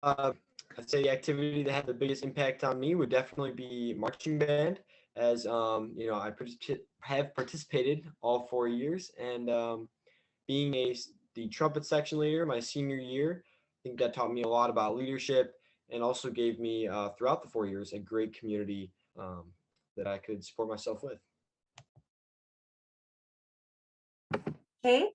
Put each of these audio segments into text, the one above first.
Uh, I'd say the activity that had the biggest impact on me would definitely be marching band, as I have participated all 4 years, and being the trumpet section leader my senior year, I think that taught me a lot about leadership, and also gave me throughout the 4 years a great community that I could support myself with. Okay.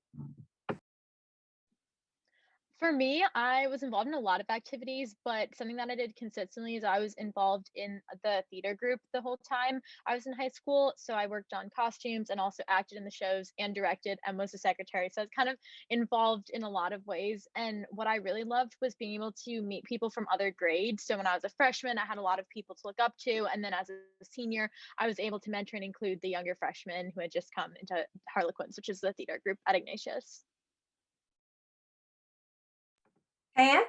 For me, I was involved in a lot of activities, but something that I did consistently is I was involved in the theater group the whole time I was in high school. So I worked on costumes and also acted in the shows and directed and was the secretary. So I was kind of involved in a lot of ways. And what I really loved was being able to meet people from other grades. So when I was a freshman, I had a lot of people to look up to. And then as a senior, I was able to mentor and include the younger freshmen who had just come into Harlequins, which is the theater group at Ignatius. Anne?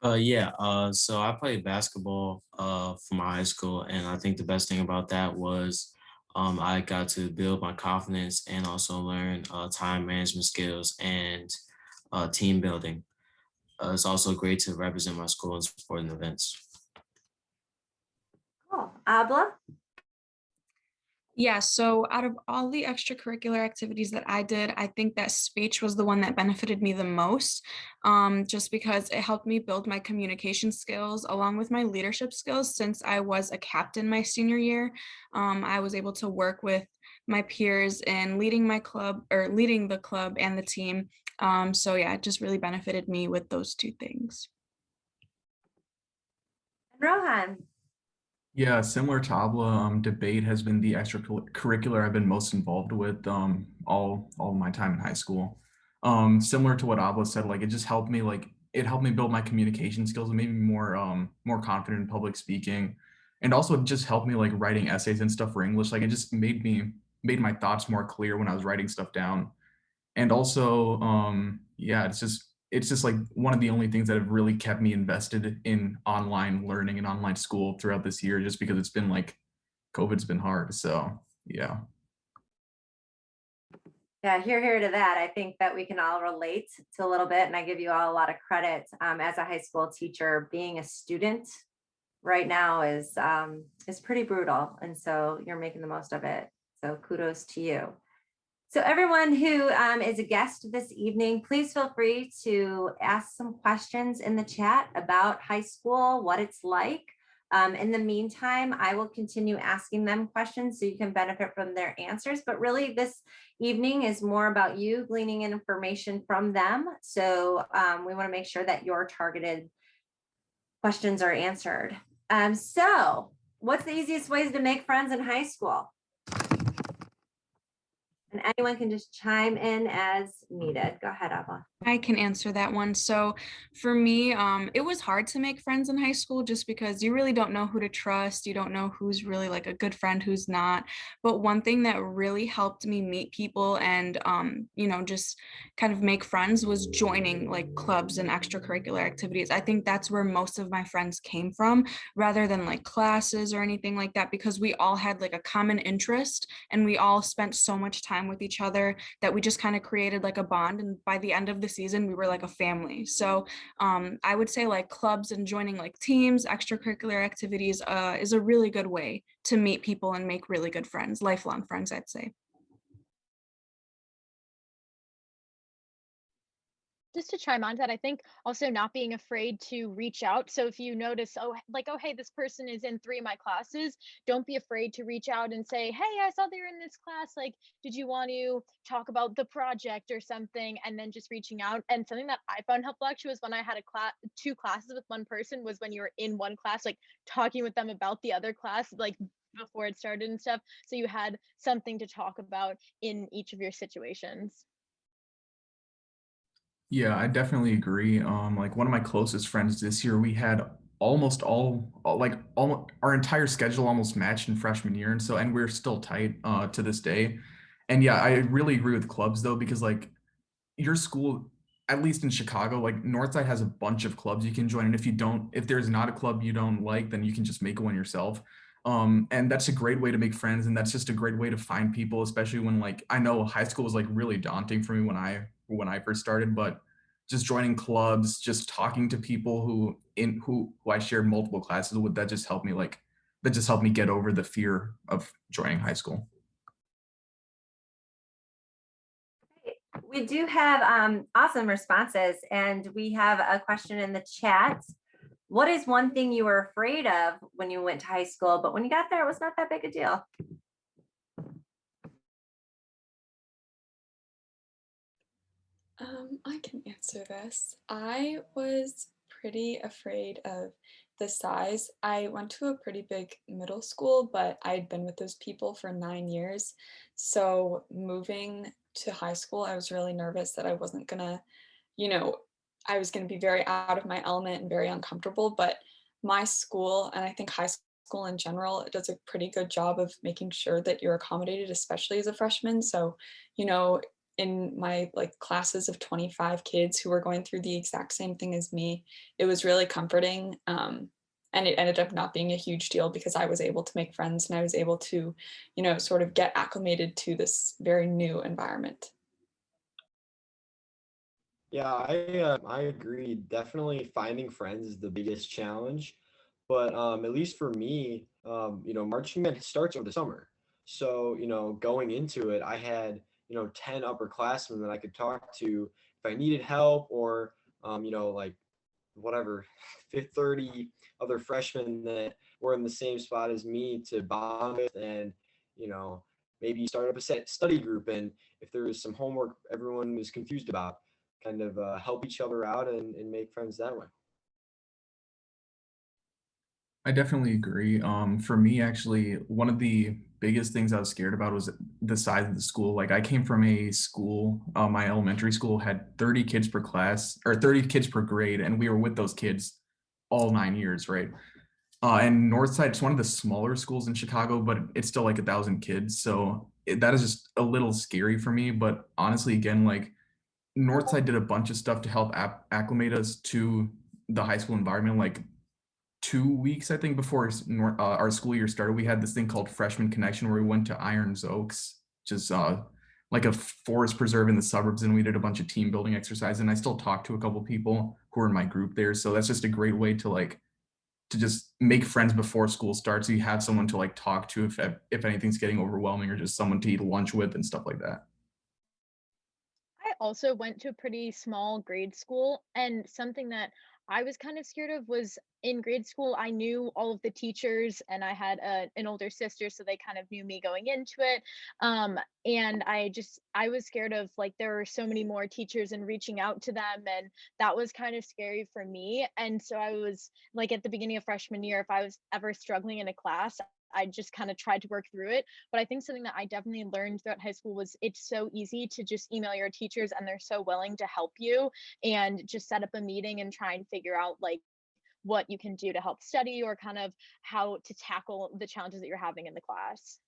So I played basketball for my high school, and I think the best thing about that was I got to build my confidence and also learn time management skills and team building. It's also great to represent my school in sporting events. Cool. Abla? Yeah, so out of all the extracurricular activities that I did, I think that speech was the one that benefited me the most, just because it helped me build my communication skills along with my leadership skills. Since I was a captain my senior year, I was able to work with my peers in leading my club or leading the club and the team. So yeah, it just really benefited me with those two things. Rohan? Yeah, similar to Abla, debate has been the extracurricular I've been most involved with all my time in high school. Similar to what Abla said, like it helped me build my communication skills and made me more confident in public speaking, and also it just helped me like writing essays and stuff for English. Like it just made my thoughts more clear when I was writing stuff down. And also yeah, it's just like one of the only things that have really kept me invested in online learning and online school throughout this year, just because it's been like COVID's been hard. So yeah. Yeah, here to that. I think that we can all relate to a little bit, and I give you all a lot of credit. As a high school teacher, being a student right now is pretty brutal, and so you're making the most of it. So kudos to you. So everyone who is a guest this evening, please feel free to ask some questions in the chat about high school, what it's like. In the meantime, I will continue asking them questions so you can benefit from their answers. But really, this evening is more about you gleaning information from them. So we want to make sure that your targeted questions are answered. So what's the easiest ways to make friends in high school? And anyone can just chime in as needed. Go ahead, Abba. I can answer that one. So for me, it was hard to make friends in high school just because you really don't know who to trust. You don't know who's really like a good friend, who's not. But one thing that really helped me meet people and, just kind of make friends was joining like clubs and extracurricular activities. I think that's where most of my friends came from rather than like classes or anything like that, because we all had like a common interest and we all spent so much time with each other that we just kind of created like a bond. And by the end of the season, we were like a family. So I would say like clubs and joining like teams, extracurricular activities is a really good way to meet people and make really good friends, lifelong friends, I'd say. Just to chime on to that, I think also not being afraid to reach out. So if you notice, oh, hey, this person is in 3 of my classes, don't be afraid to reach out and say, hey, I saw that you're in this class. Like, did you want to talk about the project or something? And then just reaching out. And something that I found helpful actually was when I had two classes with one person, was when you were in one class, like talking with them about the other class, like before it started and stuff. So you had something to talk about in each of your situations. Yeah, I definitely agree. Like one of my closest friends this year, we had almost all our entire schedule almost matched in freshman year, and we're still tight to this day. And yeah, I really agree with clubs though, because like your school, at least in Chicago, like Northside has a bunch of clubs you can join, and if there's not a club you don't like, then you can just make one yourself. And that's a great way to make friends, and that's just a great way to find people, especially when like I know high school was like really daunting for me when I first started, but just joining clubs, just talking to people who I shared multiple classes with. That just helped me get over the fear of joining high school. We do have awesome responses, and we have a question in the chat. What is one thing you were afraid of when you went to high school, but when you got there, it was not that big a deal? I can answer this. I was pretty afraid of the size. I went to a pretty big middle school, but I'd been with those people for 9 years. So moving to high school, I was really nervous that I wasn't gonna, you know, I was gonna be very out of my element and very uncomfortable. But my school, and I think high school in general, it does a pretty good job of making sure that you're accommodated, especially as a freshman. So, you know, in my like classes of 25 kids who were going through the exact same thing as me, it was really comforting. And it ended up not being a huge deal because I was able to make friends and I was able to, you know, sort of get acclimated to this very new environment. Yeah, I agree. Definitely finding friends is the biggest challenge. But at least for me, marching band starts over the summer. So, going into it, I had, 10 upperclassmen that I could talk to if I needed help or, like whatever, 30 other freshmen that were in the same spot as me to bond with and, you know, maybe start up a study group. And if there was some homework everyone was confused about, kind of help each other out and make friends that way. I definitely agree. For me, actually, one of the biggest things I was scared about was the size of the school. Like I came from a school, my elementary school had 30 kids per class or 30 kids per grade, and we were with those kids all 9 years, right? And Northside, it's one of the smaller schools in Chicago, but it's still like 1,000 kids. So that is just a little scary for me. But honestly, again, like Northside did a bunch of stuff to help acclimate us to the high school environment. Like 2 weeks, I think, before our school year started, we had this thing called Freshman Connection where we went to Irons Oaks, just like a forest preserve in the suburbs, and we did a bunch of team building exercises. And I still talk to a couple people who are in my group there. So that's just a great way to just make friends before school starts. So you have someone to like talk to if anything's getting overwhelming, or just someone to eat lunch with and stuff like that. I also went to a pretty small grade school, and something that I was kind of scared of was in grade school, I knew all of the teachers and I had an older sister, so they kind of knew me going into it. And I was scared of like there were so many more teachers and reaching out to them, and that was kind of scary for me. And so I was like at the beginning of freshman year, if I was ever struggling in a class, I just kind of tried to work through it. But I think something that I definitely learned throughout high school was it's so easy to just email your teachers and they're so willing to help you and just set up a meeting and try and figure out like what you can do to help study or kind of how to tackle the challenges that you're having in the class.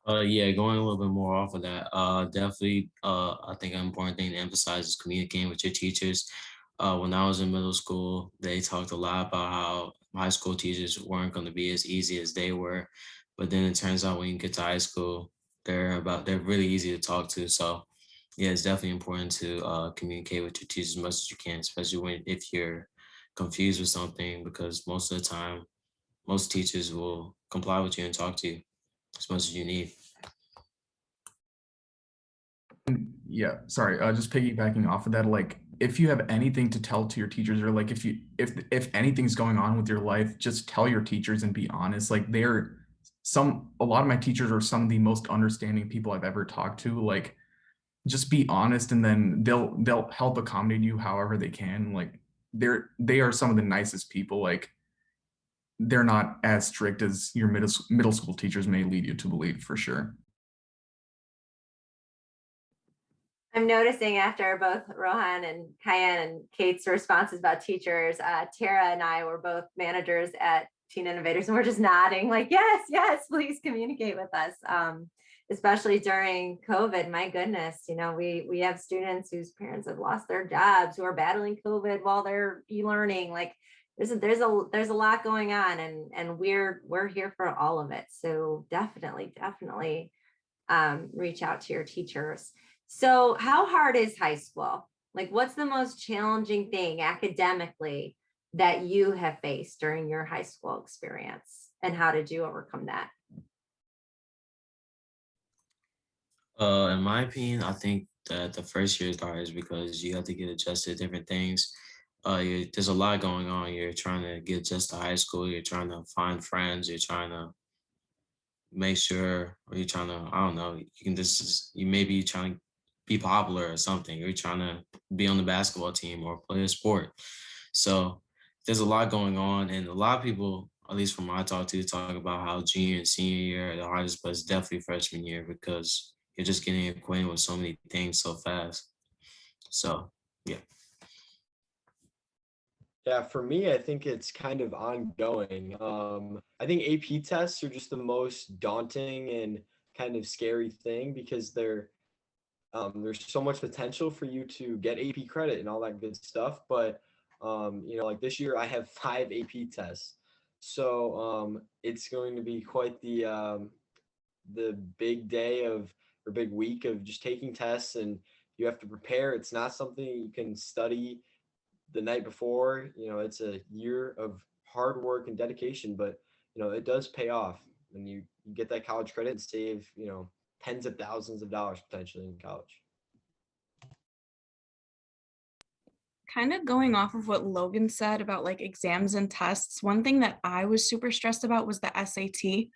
Yeah, going a little bit more off of that, definitely, I think an important thing to emphasize is communicating with your teachers. When I was in middle school, they talked a lot about how high school teachers weren't going to be as easy as they were, but then it turns out when you get to high school, they're really easy to talk to. So, yeah, it's definitely important to communicate with your teachers as much as you can, especially if you're confused with something, because most of the time, most teachers will comply with you and talk to you as much as you need. Yeah, sorry. Just piggybacking off of that, like if you have anything to tell to your teachers, or like if anything's going on with your life, just tell your teachers and be honest. Like a lot of my teachers are some of the most understanding people I've ever talked to. Like just be honest, and then they'll help accommodate you however they can. Like they are some of the nicest people. Like they're not as strict as your middle school teachers may lead you to believe, for sure. I'm noticing after both Rohan and Kyan and Kate's responses about teachers, Tara and I were both managers at Teen Innovators, and we're just nodding like, yes, yes, please communicate with us. Especially during COVID, my goodness, we have students whose parents have lost their jobs, who are battling COVID while they're e-learning. Like there's a lot going on, and we're here for all of it. So definitely reach out to your teachers. So how hard is high school? Like, what's the most challenging thing academically that you have faced during your high school experience? And how did you overcome that? In my opinion, I think that the first year is hardest because you have to get adjusted to different things. There's a lot going on. You're trying to get adjusted to high school. You're trying to find friends. You're trying to make sure, or you're trying to, I don't know, you can just, you maybe trying to be popular or something. You're trying to be on the basketball team or play a sport. So there's a lot going on. And a lot of people, at least from my talk about how junior and senior year are the hardest, but it's definitely freshman year because you're just getting acquainted with so many things so fast. So, yeah. Yeah, for me, I think it's kind of ongoing. I think AP tests are just the most daunting and kind of scary thing because there's so much potential for you to get AP credit and all that good stuff. But like this year, I have 5 AP tests, so it's going to be quite the big day of or big week of just taking tests, and you have to prepare. It's not something you can study the night before. It's a year of hard work and dedication, but it does pay off when you get that college credit and save tens of thousands of dollars potentially in college. Kind of going off of what Logan said about like exams and tests, one thing that I was super stressed about was the SAT,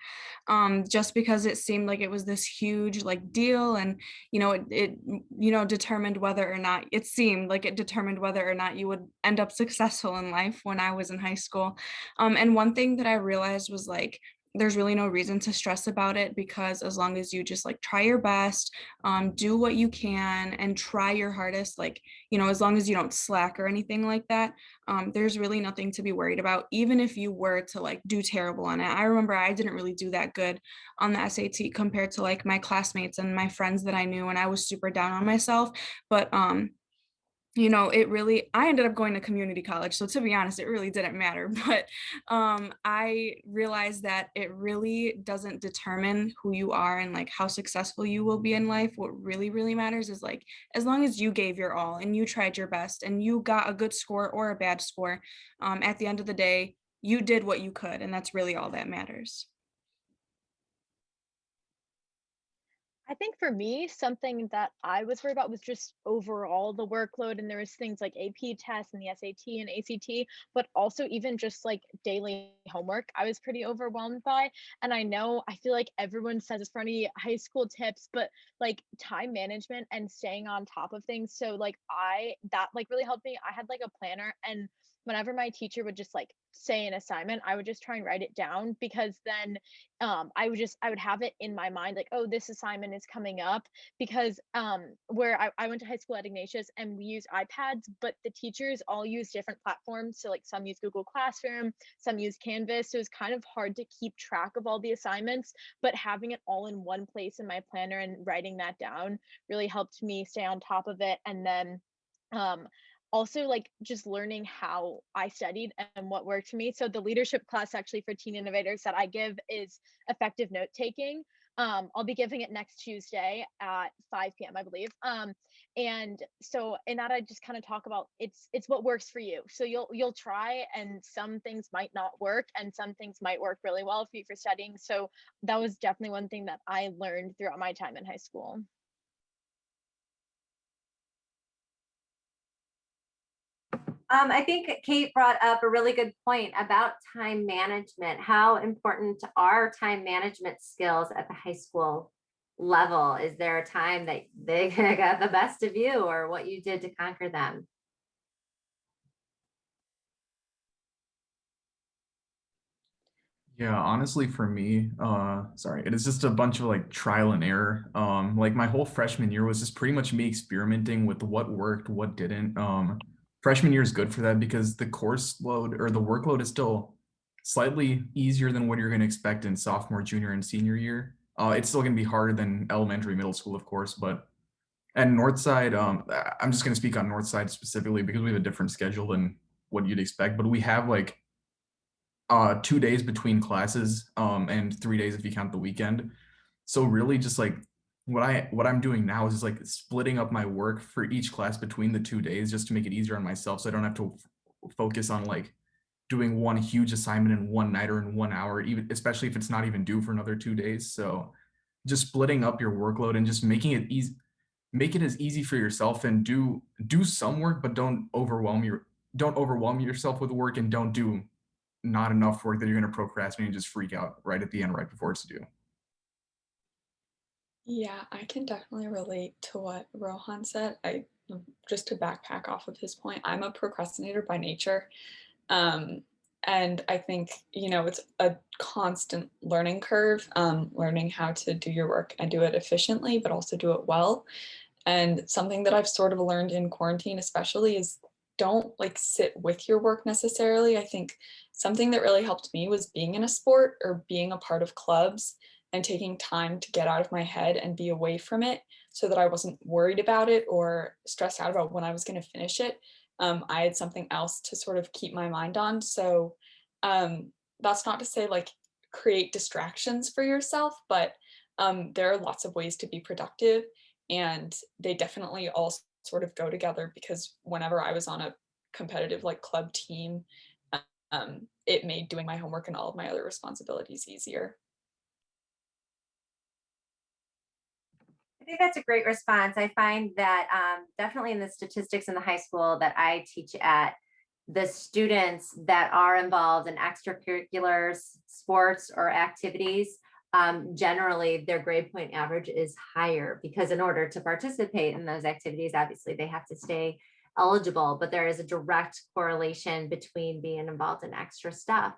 just because it seemed like it was this huge like deal, and it determined whether or not it seemed like it determined whether or not you would end up successful in life when I was in high school. And one thing that I realized was like there's really no reason to stress about it, because as long as you just like try your best, do what you can and try your hardest, like as long as you don't slack or anything like that, there's really nothing to be worried about, even if you were to like do terrible on it. I remember I didn't really do that good on the SAT compared to like my classmates and my friends that I knew, and I was super down on myself. But it really, I ended up going to community college, so to be honest, it really didn't matter. But I realized that it really doesn't determine who you are and like how successful you will be in life. What really matters is like, as long as you gave your all and you tried your best and you got a good score or a bad score, at the end of the day, you did what you could, and that's really all that matters. I think for me, something that I was worried about was just overall the workload. And there was things like AP tests and the SAT and ACT, but also even just like daily homework, I was pretty overwhelmed by. And I feel like everyone says this for any high school tips, but like time management and staying on top of things. So like that like really helped me. I had like a planner, and whenever my teacher would just like say an assignment, I would just try and write it down, because then I would have it in my mind like, oh, this assignment is coming up, because where I went to high school at Ignatius and we use iPads, but the teachers all use different platforms. So like some use Google Classroom, some use Canvas. So it's kind of hard to keep track of all the assignments, but having it all in one place in my planner and writing that down really helped me stay on top of it. And then um also like just learning how I studied and what worked for me. So the leadership class actually for teen innovators that I give is effective note taking. I'll be giving it next Tuesday at 5 p.m. I believe. And so in that I just kind of talk about it's what works for you. So you'll try, and some things might not work and some things might work really well for you for studying. So that was definitely one thing that I learned throughout my time in high school. I think Kate brought up a really good point about time management. How important are time management skills at the high school level? Is there a time that they got the best of you, or what you did to conquer them? Yeah, honestly, for me, sorry, it is just a bunch of like trial and error. Like my whole freshman year was just pretty much me experimenting with what worked, what didn't. Freshman year is good for that because the course load or the workload is still slightly easier than what you're going to expect in sophomore, junior, and senior year. It's still going to be harder than elementary, middle school, of course, but at Northside, I'm just going to speak on Northside specifically because we have a different schedule than what you'd expect, but we have like 2 days between classes, and 3 days if you count the weekend. So really just like what I'm doing now is like splitting up my work for each class between the 2 days just to make it easier on myself, so I don't have to focus on like doing one huge assignment in one night or in 1 hour, even especially if it's not even due for another 2 days. So just splitting up your workload and just making it easy, make it as easy for yourself, and do some work, but don't overwhelm yourself with work, and don't do not enough work that you're going to procrastinate and just freak out right at the end, right before it's due. Yeah, I can definitely relate to what Rohan said. Just to backpack off of his point, I'm a procrastinator by nature. Um, and I think, it's a constant learning curve, learning how to do your work and do it efficiently, but also do it well. And something that I've sort of learned in quarantine, especially, is don't like sit with your work necessarily. I think something that really helped me was being in a sport or being a part of clubs and taking time to get out of my head and be away from it so that I wasn't worried about it or stressed out about when I was going to finish it. I had something else to sort of keep my mind on. So um, that's not to say like create distractions for yourself, but there are lots of ways to be productive, and they definitely all sort of go together, because whenever I was on a competitive like club team, it made doing my homework and all of my other responsibilities easier. I think that's a great response. I find that definitely in the statistics in the high school that I teach at, the students that are involved in extracurriculars, sports, or activities, generally their grade point average is higher, because in order to participate in those activities, obviously they have to stay eligible, but there is a direct correlation between being involved in extra stuff.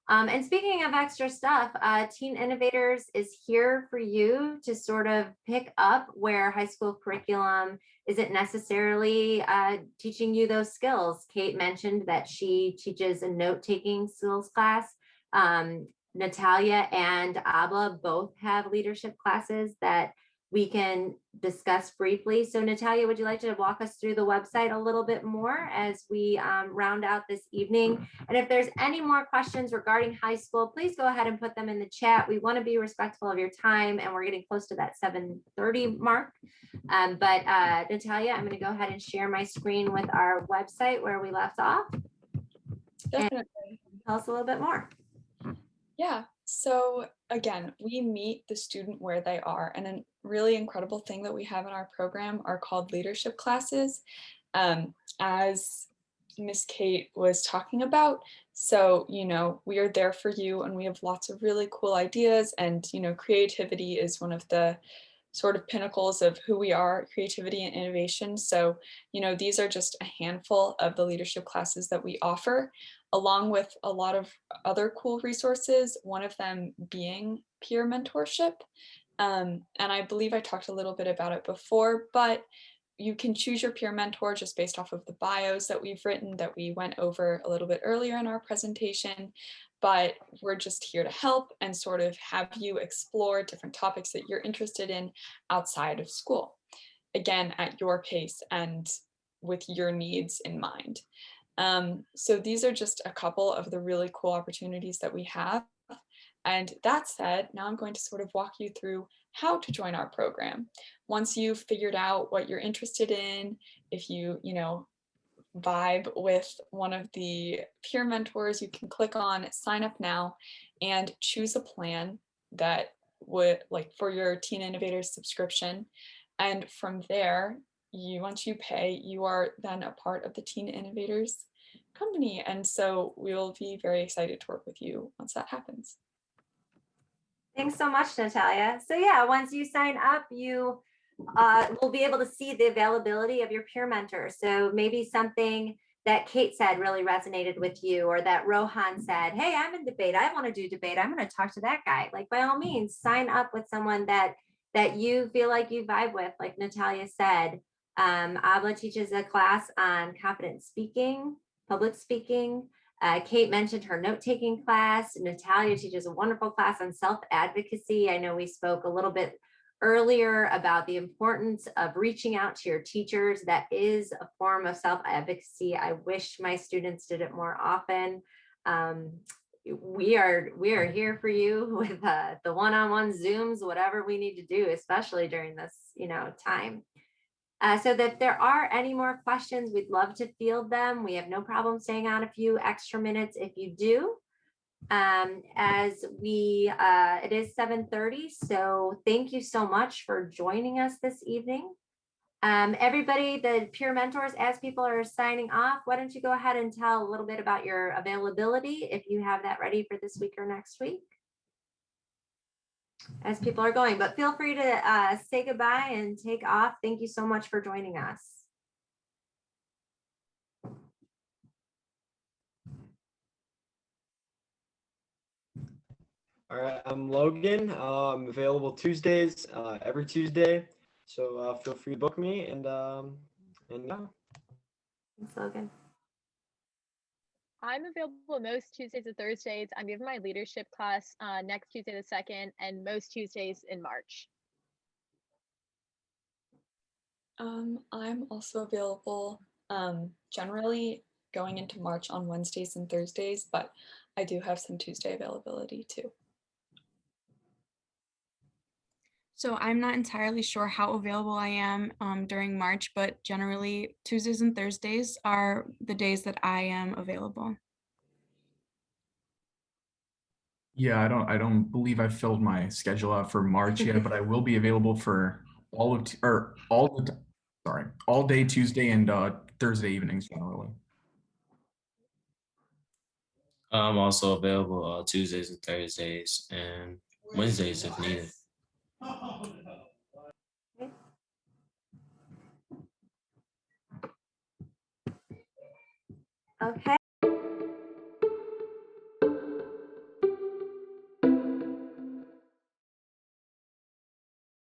And speaking of extra stuff, Teen Innovators is here for you to sort of pick up where high school curriculum isn't necessarily teaching you those skills. Kate mentioned that she teaches a note-taking skills class. Natalia and Abla both have leadership classes that we can discuss briefly. So Natalia, would you like to walk us through the website a little bit more as we round out this evening? And if there's any more questions regarding high school, please go ahead and put them in the chat. We want to be respectful of your time, and we're getting close to that 7:30 mark. But Natalia, I'm going to go ahead and share my screen with our website where we left off. Definitely. Tell us a little bit more. Yeah. So again, we meet the student where they are. And a really incredible thing that we have in our program are called leadership classes. As Miss Kate was talking about. So, we are there for you, and we have lots of really cool ideas, and, creativity is one of the sort of pinnacles of who we are, creativity and innovation. So, these are just a handful of the leadership classes that we offer, along with a lot of other cool resources, one of them being peer mentorship. And I believe I talked a little bit about it before, but you can choose your peer mentor just based off of the bios that we've written that we went over a little bit earlier in our presentation. But we're just here to help and sort of have you explore different topics that you're interested in outside of school. Again, at your pace and with your needs in mind. So these are just a couple of the really cool opportunities that we have. And that said, now I'm going to sort of walk you through how to join our program. Once you've figured out what you're interested in, if you vibe with one of the peer mentors, you can click on sign up now and choose a plan that would like for your Teen Innovators subscription. And from there, once you pay, you are then a part of the Teen Innovators company. And so we'll be very excited to work with you once that happens. Thanks so much, Natalia. So yeah, once you sign up, you will be able to see the availability of your peer mentor. So maybe something that Kate said really resonated with you, or that Rohan said, hey, I'm in debate. I want to do debate. I'm going to talk to that guy. Like, by all means, sign up with someone that you feel like you vibe with, like Natalia said. Abla teaches a class on confident speaking, public speaking. Kate mentioned her note-taking class. Natalia teaches a wonderful class on self-advocacy. I know we spoke a little bit earlier about the importance of reaching out to your teachers. That is a form of self-advocacy. I wish my students did it more often. we are here for you with the one-on-one Zooms, whatever we need to do, especially during this, time. So that if there are any more questions, we'd love to field them. We have no problem staying on a few extra minutes if you do. As it is 7:30, so thank you so much for joining us this evening. Everybody, the peer mentors, as people are signing off, why don't you go ahead and tell a little bit about your availability if you have that ready for this week or next week as people are going, but feel free to say goodbye and take off. Thank you so much for joining us. All right, I'm Logan. I'm available Tuesdays, every Tuesday. So feel free to book me, and yeah. Thanks, Logan. I'm available most Tuesdays and Thursdays. I'm giving my leadership class next Tuesday the 2nd and most Tuesdays in March. I'm also available generally going into March on Wednesdays and Thursdays, but I do have some Tuesday availability too. So I'm not entirely sure how available I am during March, but generally Tuesdays and Thursdays are the days that I am available. Yeah, I don't believe I filled my schedule out for March yet, but I will be available for all day Tuesday and Thursday evenings generally. I'm also available Tuesdays and Thursdays and Wednesdays if needed. Okay.